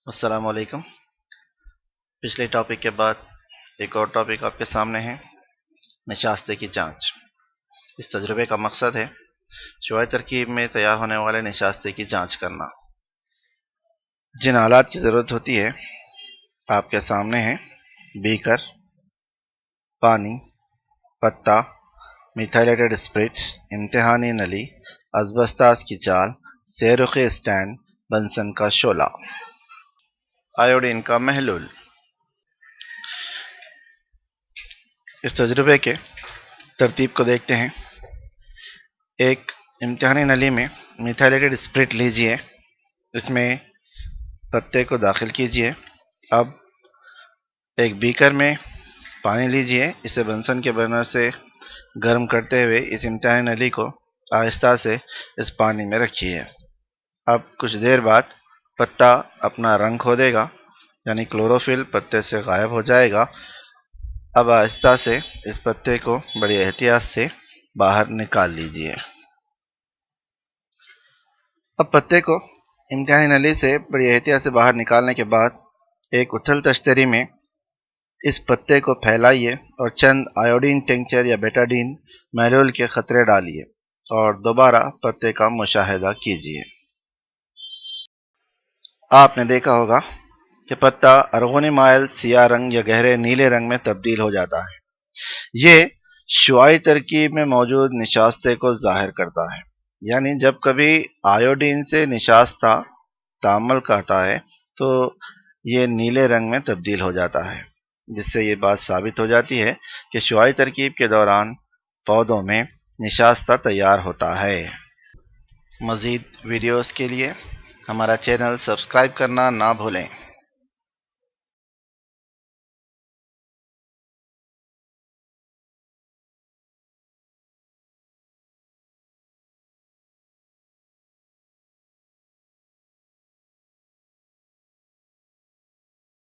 السلام علیکم۔ پچھلے ٹاپک کے بعد ایک اور ٹاپک آپ کے سامنے ہے، نشاستے کی جانچ۔ اس تجربے کا مقصد ہے شعاعی ترکیب میں تیار ہونے والے نشاستے کی جانچ کرنا۔ جن آلات کی ضرورت ہوتی ہے آپ کے سامنے ہیں: بیکر، پانی، پتا، میتھائلیٹڈ اسپرٹ، امتحانی نلی، اسبسٹاس کی چال، سیرخی اسٹینڈ، بنسن کا شعلہ، آیوڈین کا محلول۔ اس تجربے کے ترتیب کو دیکھتے ہیں۔ ایک امتحانی نلی میں میتھائلیٹڈ اسپرٹ لیجئے، اس میں پتے کو داخل کیجئے۔ اب ایک بیکر میں پانی لیجئے، اسے بنسن کے برنر سے گرم کرتے ہوئے اس امتحانی نلی کو آہستہ سے اس پانی میں رکھیے۔ اب کچھ دیر بعد پتا اپنا رنگ کھو دے گا، یعنی کلوروفل پتے سے غائب ہو جائے گا۔ اب آہستہ سے اس پتے کو بڑی احتیاط سے باہر نکال لیجئے۔ اب پتے کو امتحانی نلی سے بڑی احتیاط سے باہر نکالنے کے بعد ایک اتھل تشتری میں اس پتے کو پھیلائیے اور چند آیوڈین ٹنکچر یا بیٹاڈین محلول کے قطرے ڈالیے اور دوبارہ پتے کا مشاہدہ کیجیے۔ آپ نے دیکھا ہوگا کہ پتا ارغونی مائل سیاہ رنگ یا گہرے نیلے رنگ میں تبدیل ہو جاتا ہے۔ یہ شعاعی ترکیب میں موجود نشاستے کو ظاہر کرتا ہے، یعنی جب کبھی آیوڈین سے نشاستہ تعامل کرتا ہے تو یہ نیلے رنگ میں تبدیل ہو جاتا ہے، جس سے یہ بات ثابت ہو جاتی ہے کہ شعاعی ترکیب کے دوران پودوں میں نشاستہ تیار ہوتا ہے۔ مزید ویڈیوز کے لیے ہمارا چینل سبسکرائب کرنا نہ بھولیں۔